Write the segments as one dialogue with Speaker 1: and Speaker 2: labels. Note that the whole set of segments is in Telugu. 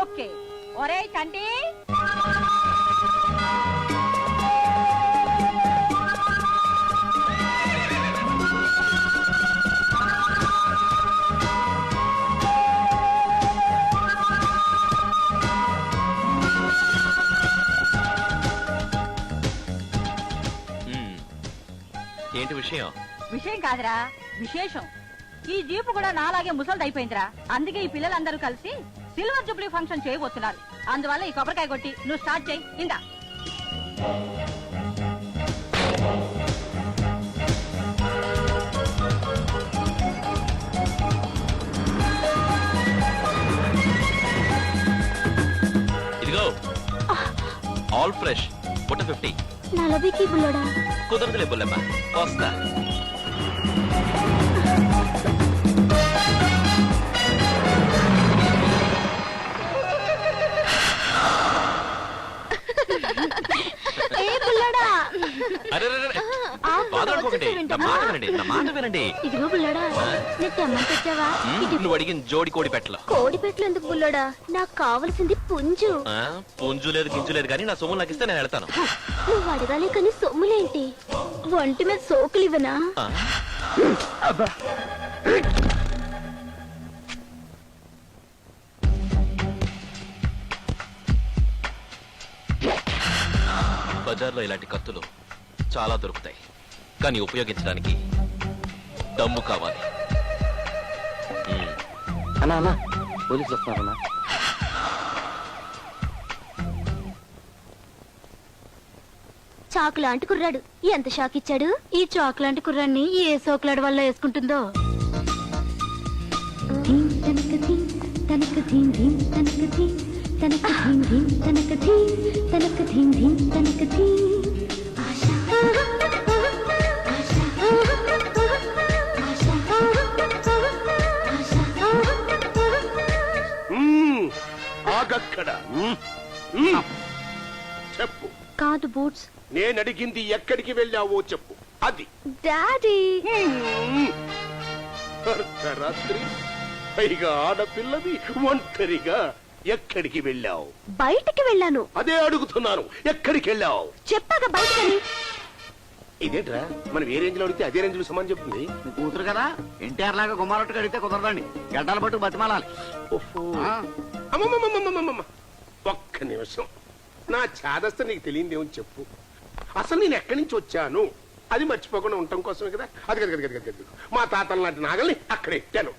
Speaker 1: ఓకే. ఒరే చంటి,
Speaker 2: ఏంటి విషయం?
Speaker 1: విషయం కాదురా, విశేషం. ఈ జీపు కూడా నాలాగే ముసలిదైపోయిందిరా. అందుకే ఈ పిల్లలందరూ కలిసి సిల్వర్ జూబ్లీ ఫంక్షన్ చేయబోతున్నారు. అందువల్ల ఈ కొబ్బరికాయ కొట్టి నువ్వు స్టార్ట్ చేయి. ఇందా
Speaker 2: ఇదిగో ఆల్ ఫ్రెష్ బుట్ట 50.
Speaker 3: నలభీకి బుల్లడా
Speaker 2: కుదరదులే బుల్లమ్మ, వస్తా.
Speaker 3: ఏ బుల్లడా
Speaker 2: అరే బాధపడుకోకండి, నా మాట వినండి, నా మాట వినండి.
Speaker 3: ఇదిగో బుల్లడా, నేను తెమ్మంత వచ్చావా?
Speaker 2: నువ్వు అడిగిన జోడి కోడి పెట్టలు.
Speaker 3: కోడి పెట్లు ఎందుకు బుల్లడా? నాకు కావలసింది పుంజు.
Speaker 2: పుంజు లేదు గింజు లేదు కానీ నా సొమ్ము నాకు ఇస్తే నేను వెళ్తాను.
Speaker 3: నువ్వు అడగాలి కానీ సొమ్ములేంటి? ఒంటి మీద సోకులు ఇవ్వనా?
Speaker 2: బజార్లో ఇలాంటి కత్తులు చాలా దొరుకుతాయి, కానీ ఉపయోగించడానికి దమ్ము కావాలి.
Speaker 4: అన్నా అన్నా, పోలీసులు వస్తున్నారన్నా.
Speaker 3: చాకులాంటి కుర్రాడు ఎంత షాక్ ఇచ్చాడు? ఈ చాకులాంటి కుర్రాన్ని ఏ సోకులాడు వల్ల వేసుకుంటుందో.
Speaker 5: చెప్పు.
Speaker 3: కాదు బూట్స్,
Speaker 5: నేను అడిగింది ఎక్కడికి వెళ్ళావో చెప్పు. అది
Speaker 3: డాడీ.
Speaker 5: అర్ధరాత్రి, పైగా ఆడపిల్లది, ఒంటరిగా ఎక్కడికి వెళ్ళావు?
Speaker 3: బయటికి వెళ్ళాను.
Speaker 5: అదే అడుగుతున్నాను, ఎక్కడికి వెళ్ళావు?
Speaker 3: చెప్పాక బయటకని.
Speaker 5: ఇదేంట్రా, మనం ఏ రేంజ్ లో అడిగితే అదే రేంజ్ లో సమాన్ చెప్తుంది.
Speaker 4: కూతురు కదా, ఎన్టీఆర్ లాగా గుమ్మారొట్టుకు అడిగితే కుదరదండి, గడ్డల పట్టు బతిమాలాలి.
Speaker 5: అమ్మమ్మమ్మమ్మమ్మమ్మ, ఒక్క నిమిషం. నా చాదస్త నీకు తెలియదేమని చెప్పు. అసలు నేను ఎక్కడి నుంచి వచ్చాను అది మర్చిపోకుండా ఉండటం కోసమే కదా. అది కదా మా తాతల లాంటి నాగల్ని అక్కడ ఎట్టాను.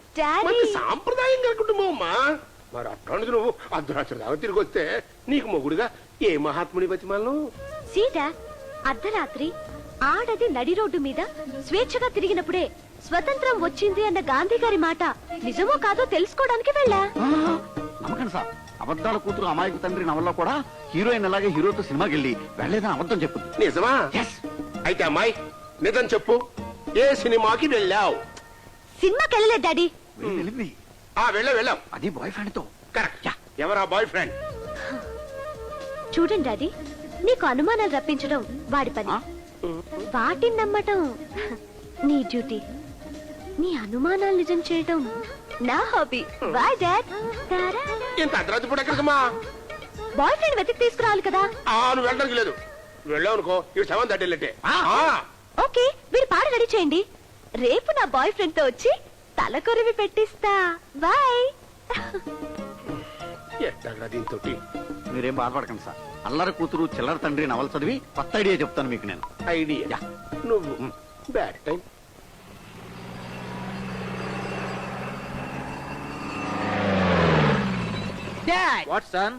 Speaker 5: మనకి సాంప్రదాయం కలుగుంటామో అమ్మా. మరి అట్లాంటిది నువ్వు అర్ధరాత్రి దాకా తిరిగి వస్తే నీకు మొగుడుగా ఏ మహాత్ముని బతిమాలను?
Speaker 3: సీతా, అర్ధరాత్రి ఆడది నడి రోడ్డు మీద స్వేచ్ఛగా తిరిగినప్పుడే స్వతంత్రం వచ్చింది అన్న గాంధీ గారి మాట నిజమో కాదో తెలుసుకోవడానికి వెళ్ళా.
Speaker 4: నమ్మకండి సార్, అబద్ధాల కూతురు అమాయకు తండ్రి నవల్లో కూడా హీరోయిన్ అలాగే హీరోతో సినిమాకి వెళ్ళి వెళ్ళలేదని అబద్ధం చెప్పింది.
Speaker 5: నిజమా? అయితే అమ్మాయి నిజం చెప్పు, ఏ సినిమాకి వెళ్ళావు?
Speaker 3: సినిమాకి వెళ్ళలేదు డాడీ.
Speaker 4: వెళ్ళింది.
Speaker 5: వెళ్ళాం.
Speaker 4: అది బాయ్ ఫ్రెండ్ తో.
Speaker 5: కరెక్ట్. ఎవరా బాయ్ ఫ్రెండ్?
Speaker 3: చూడండి డాడీ, నీకు అనుమానాలు రప్పించడం వాడి పని, వాటిని నమ్మటం నీ డ్యూటీ. నీ అనుమానాలు నిజం చేయడం నా హాబీ. Bye dad.
Speaker 5: ఇంత అర్ధరాత్రి పూట ఎక్కడికమ్మా?
Speaker 3: బాయ్ ఫ్రెండ్ వెతికి తీసుకురావాలి కదా.
Speaker 5: నువ్వు వెళ్ళడానికి లేదు. వెళ్ళావు అనుకో, ఇవి సెవెన్ తట్టేళ్ళంటే.
Speaker 3: ఓకే, మీరు పాట రెడీ చేయండి. రేపు నా బాయ్ ఫ్రెండ్ తో వచ్చి తల కొరివి పెట్టిస్తా. బాయ్.
Speaker 5: ఎట్టగా దీంతో
Speaker 4: మీరేం బాధపడకండి సార్, అల్లరి కూతురు చిల్లర తండ్రి నవల చదివి కొత్త ఐడియా చెప్తాను మీకు నేను.
Speaker 5: ఐడియా? నువ్వు బ్యాడ్ టైం.
Speaker 6: What sun?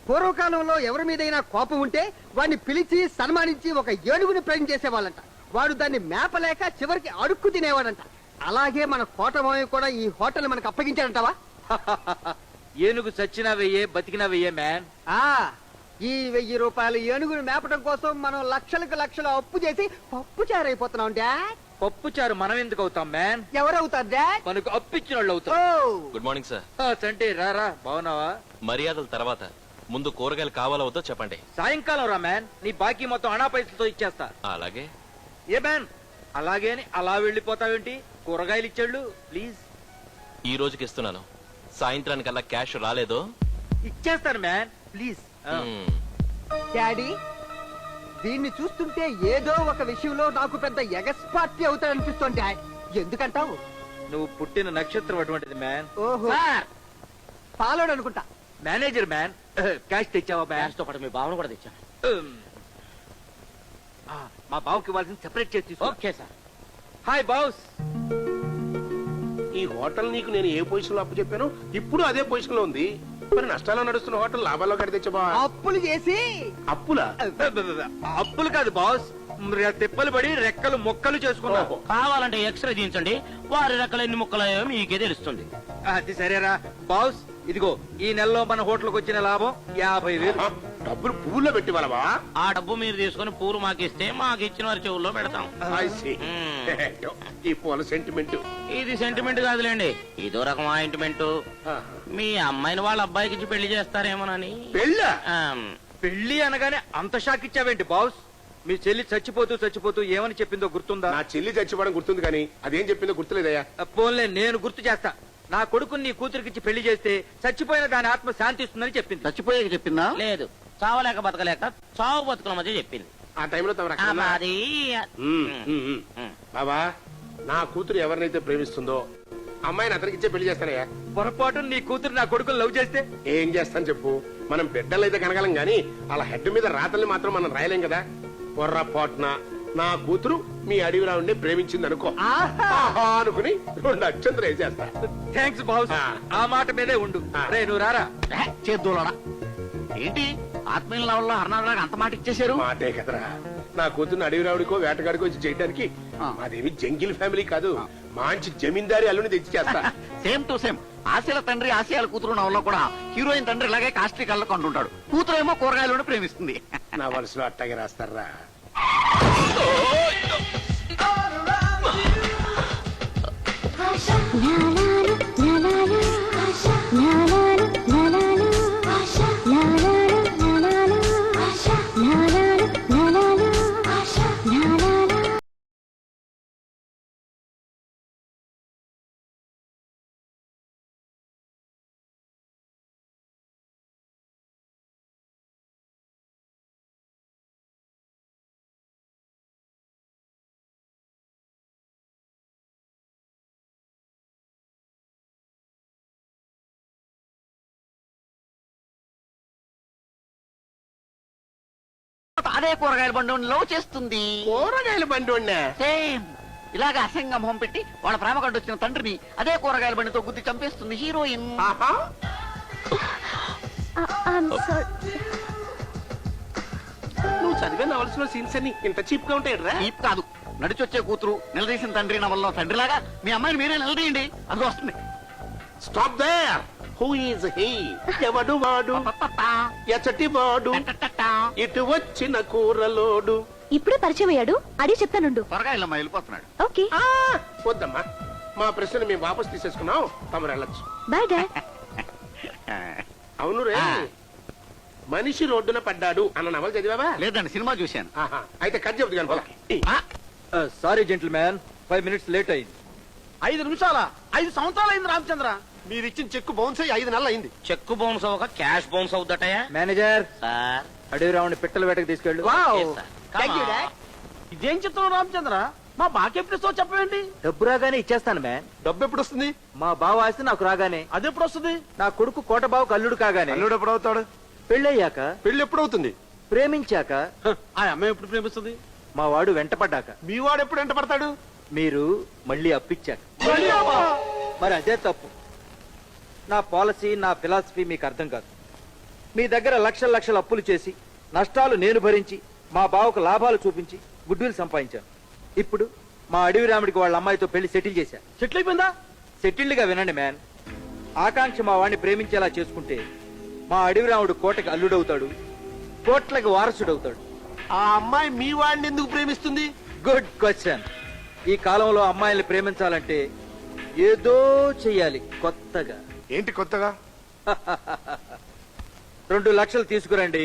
Speaker 6: పూర్వకాలంలో ఎవరి మీదైనా కోపం ఉంటే వాడిని పిలిచి సన్మానించి ఒక ఏనుగుని ప్రజెంట్ చేసేవాళ్ళంట. వాడు దాన్ని మేపలేక చివరికి అడుక్కు తినేవాడంట. అలాగే మన కోటమావి కూడా ఈ హోటల్ మనకు అప్పగించాడంటావా?
Speaker 7: ఏనుగు చచ్చినా వెయ్యే, బతికినా వెయ్యే మ్యాన్.
Speaker 6: ఈ 1000 రూపాయలు ఏనుగుని మేపడం కోసం మనం లక్షలకు లక్షలు అప్పు చేసి పప్పు చారైపోతున్నాం డాడ్.
Speaker 7: పప్పు చారు మనం ఎందుకు అవుతాం మ్యాన్?
Speaker 6: ఎవరవుతారు డాడ్?
Speaker 7: మనకు అప్పిచ్చిన వాళ్ళు అవుతాం.
Speaker 2: Good morning sir.
Speaker 7: చంటి రారా, బాగున్నావా?
Speaker 2: మర్యాదల తర్వాత ముందు కూరగాయలు కావాలా వద్దో చెప్పండి.
Speaker 7: సాయంకాలం రా మ్యాన్, నీ బాకీ మొత్తం అనా పైసలతో ఇచ్చేస్తా.
Speaker 2: అలాగే.
Speaker 7: ఏ మ్యాన్, అలాగే అలా వెళ్ళిపోతావేంటి? కూరగాయలు ఇచ్చాళ్ళు ప్లీజ్.
Speaker 2: ఈ రోజుకి ఇస్తున్నాను, సాయంత్రానికల్లా క్యాష్ రాలేదో
Speaker 7: ఇచ్చేస్తాను మ్యాన్ ప్లీజ్.
Speaker 6: డాడీ దీన్ని చూస్తుంటే ఏదో ఒక విషయంలో నాకు పెద్ద ఎగస్పార్టీ అవుతాడనిపిస్తోంది డాడ్. ఎందుకంటావు?
Speaker 7: నువ్వు పుట్టిన నక్షత్రం అటువంటిది మ్యాన్.
Speaker 6: ఓహో పాలోడు అనుకుంటా.
Speaker 7: Manager man. క్యాష్ తెచ్చావా మ్యాన్?
Speaker 2: తో పాటు మీ భావన కూడా తెచ్చాను.
Speaker 7: మా బావుకి ఇవ్వాల్సిన సెపరేట్ చేసి తీసుకో.
Speaker 2: Okay sir.
Speaker 7: Hi boss.
Speaker 5: ఈ హోటల్ నీకు నేను ఏ పొజిషన్ లో అప్పు చెప్పాను ఇప్పుడు అదే పొజిషన్ లో ఉంది. మరి నష్టాల్లో నడుస్తున్న హోటల్ లాభాల్లో కడి తెచ్చబా.
Speaker 6: అప్పులు చేసి
Speaker 5: అప్పులా?
Speaker 7: అప్పులు కాదు బాస్, తిప్పలు పడి రెక్కలు మొక్కలు చేసుకున్నా.
Speaker 5: ఓహో.
Speaker 2: కావాలంటే ఎక్స్రే తీయించండి, వారి రకాల ఎన్ని ముక్కలయ్యో మీకే తెలుస్తుంది.
Speaker 7: అది సరేరా బాస్. ఇదిగో ఈ నెలలో మన హోటల్కి వచ్చిన లాభం 50,000.
Speaker 5: ఆ, డబ్బులు పువ్వుల్లో పెట్టి వాళ్ళవా?
Speaker 2: ఆ డబ్బు మీరు తీసుకొని పూలు మాకిస్తే మాకు ఇచ్చిన వారి చెవుల్లో పెడతాం.
Speaker 5: I see. ఈ పూల సెంటిమెంట్.
Speaker 2: ఇది సెంటిమెంట్ కాదులేండి, ఇదో రకం ఆయింట్మెంట్. మీ అమ్మాయిని వాళ్ళ అబ్బాయికి ఇచ్చి పెళ్లి చేస్తారేమోనని.
Speaker 5: పెళ్ళా?
Speaker 7: పెళ్లి అనగానే అంత షాక్ ఇచ్చావేంటి బాస్? మీ చెల్లి చచ్చిపోతూ చచ్చిపోతూ ఏమని చెప్పిందో గుర్తుందా?
Speaker 5: నా చెల్లి చచ్చిపోవడం గుర్తుంది కానీ అదేం చెప్పిందో గుర్తులేదయ్యా.
Speaker 7: పోన్లే నేను గుర్తు చేస్తా. నా కొడుకుని నీ కూతురికిచ్చి పెళ్లి చేస్తే చచ్చిపోయిన దాని ఆత్మ శాంతిస్తుందని చెప్పింది.
Speaker 4: చచ్చిపోయాక చెప్పిందా?
Speaker 2: లేదు, చావలేక బతకలేక చావు బతుకుల మధ్య చెప్పింది.
Speaker 5: ఆ టైంలో తమ రకం ఉందా?
Speaker 2: అది
Speaker 5: బాబా, నా కూతురు ఎవరినైతే ప్రేమిస్తుందో అమ్మాయిని అతనికి ఇచ్చే పెళ్లి చేస్తానయ్యా.
Speaker 7: పొరపాటు నీ కూతురు నా కొడుకుని లవ్ చేస్తే
Speaker 5: ఏం చేస్తాను చెప్పు? మనం బిడ్డలైతే కనగలం గాని అలా హెడ్ మీద రాతల్ని మాత్రం మనం రాయలేం కదా. పొర్రపాటున నా కూతురు మీ అడవిలో ఉండి ప్రేమించింది అనుకో, ఆహా అనుకుని 2 అక్షంతలు వేసేస్తా.
Speaker 7: Thanks boss. ఆ మాట మీదే ఉండు. రే నువ్వు రారా.
Speaker 4: చేద్దోలడా ఏంటి ఆత్మీయుల లెవెల్లో హర్నాథ్ అంత మాట ఇచ్చేశారు?
Speaker 5: మాటే కదరా, నా కూతురు అడవిరావుడికో వేటగాడికో వచ్చి చేయడానికి. మాదేమి జంగిల్ ఫ్యామిలీ కాదు, మంచి జమీందారి అల్లుని తెచ్చి చేస్తా.
Speaker 4: సేమ్ టు సేమ్ ఆశల తండ్రి ఆశయాల కూతురు నవల్లో కూడా హీరోయిన్ తండ్రి ఇలాగే కాస్ట్లీ కళ్ళకు అంటుంటాడు, కూతురు ఏమో కూరగాయలను ప్రేమిస్తుంది.
Speaker 5: నా వలసలో అట్టాగే రాస్తారా?
Speaker 4: అదే కూరగాయల బండి లవ్ చేస్తుంది.
Speaker 5: కూరగాయల బండి వండా?
Speaker 4: సేమ్ ఇలాగ అసంగ మొహం పెట్టి వాళ్ళ ప్రేమ కంటొచ్చిన తండ్రిని అదే కూరగాయల బండితో గుద్ది చంపేస్తుంది హీరోయిన్.
Speaker 5: ఆహా, నువ్వు చదివే నవల్స్లో సీన్స్ అన్ని ఇంత చీప్ గా ఉంటాయరా?
Speaker 4: ఈప్ కాదు, నడిచొచ్చే కూతురు నిలదీసిన తండ్రి నవల్లో తండ్రిలాగా మీ అమ్మాయిని మీరే నిలదీయండి, అది వస్తుంది.
Speaker 5: Stop there. Who is he? ఎవడు వాడు? ఎచ్చటి వాడు? ఇటు వచ్చిన కూరలోడు.
Speaker 3: ఇప్పుడే పరిచయం అయ్యాడు, అడిగి చెప్తానుండు.
Speaker 4: కూరగాయలమ్మా వెళ్ళిపోతున్నాడు.
Speaker 3: ఓకే
Speaker 5: ఆ, వద్దమ్మా, మా ప్రశ్న మేము వాపస్ తీసేసుకున్నాం, తమరు వెళ్ళొచ్చు.
Speaker 3: Bye dad.
Speaker 5: అవును రే, మనిషి రోడ్డున పడ్డాడు అన్న నవల చదివావా?
Speaker 4: లేదండి, సినిమా చూశాను.
Speaker 5: ఆహా, అయితే కట్ చెబుతు కానీ.
Speaker 7: Sorry gentle man, 5 minutes late అయింది.
Speaker 6: 5 నిమిషాలా? 5 సంవత్సరాలు అయింది రామచంద్ర. మీరు ఇచ్చిన చెక్కు బౌన్స్ అయ్యి 5 నెలలు అయింది.
Speaker 2: చెక్కు బౌన్స్ అవ్వక క్యాష్ బౌన్స్ అవుద్దటయా?
Speaker 7: మేనేజర్
Speaker 2: సార్,
Speaker 7: అడవి రావుని పిట్టల వేటకు తీసుకెళ్ళు.
Speaker 2: Yes, sir. Come on.
Speaker 6: ఇదేం చెప్తున్నావు రామచంద్ర? మా బాకెప్పుడు చెప్పండి.
Speaker 7: డబ్బు రాగానే ఇచ్చేస్తాను మ్యాన్.
Speaker 6: డబ్బు ఎప్పుడు వస్తుంది?
Speaker 7: మా బావ ఆస్తి నాకు రాగానే.
Speaker 6: అది ఎప్పుడు వస్తుంది?
Speaker 7: నా కొడుకు కోట బావుకు అల్లుడు కాగానే.
Speaker 6: అల్లుడు ఎప్పుడు అవుతాడు?
Speaker 7: పెళ్ళయ్యాక.
Speaker 6: పెళ్లి ఎప్పుడు అవుతుంది?
Speaker 7: ప్రేమించాక.
Speaker 6: ఆ అమ్మాయి ఎప్పుడు ప్రేమిస్తుంది?
Speaker 7: మా వాడు వెంటపడ్డాక.
Speaker 6: మీ వాడు ఎప్పుడు ఎంట పడతాడు?
Speaker 7: మీరు మళ్ళీ అప్పిచ్చాక. మరి అదే తప్పు. నా పాలసీ, నా ఫిలాసఫీ మీకు అర్థం కాదు. మీ దగ్గర లక్షల లక్షల అప్పులు చేసి నష్టాలు నేను భరించి మా బావకు లాభాలు చూపించి గుడ్విల్ సంపాదించాను. ఇప్పుడు మా అడవి రాముడికి వాళ్ళ అమ్మాయితో పెళ్లి సెటిల్ చేశాను.
Speaker 6: సెటిల్ అయిపోయిందా?
Speaker 7: సెటిల్డ్ గా వినండి మ్యాన్. ఆకాంక్ష మా వాడిని ప్రేమించేలా చేసుకుంటే మా అడవి రాముడు కోటకి అల్లుడవుతాడు, కోట్లకి వారసుడవుతాడు.
Speaker 6: ఆ అమ్మాయి మీ వాడిని ఎందుకు ప్రేమిస్తుంది?
Speaker 7: Good question. ఈ కాలంలో అమ్మాయిల్ని ప్రేమించాలంటే ఏదో చెయ్యాలి కొత్తగా.
Speaker 5: ఏంటి కొత్తగా?
Speaker 7: 2 లక్షలు తీసుకురండి.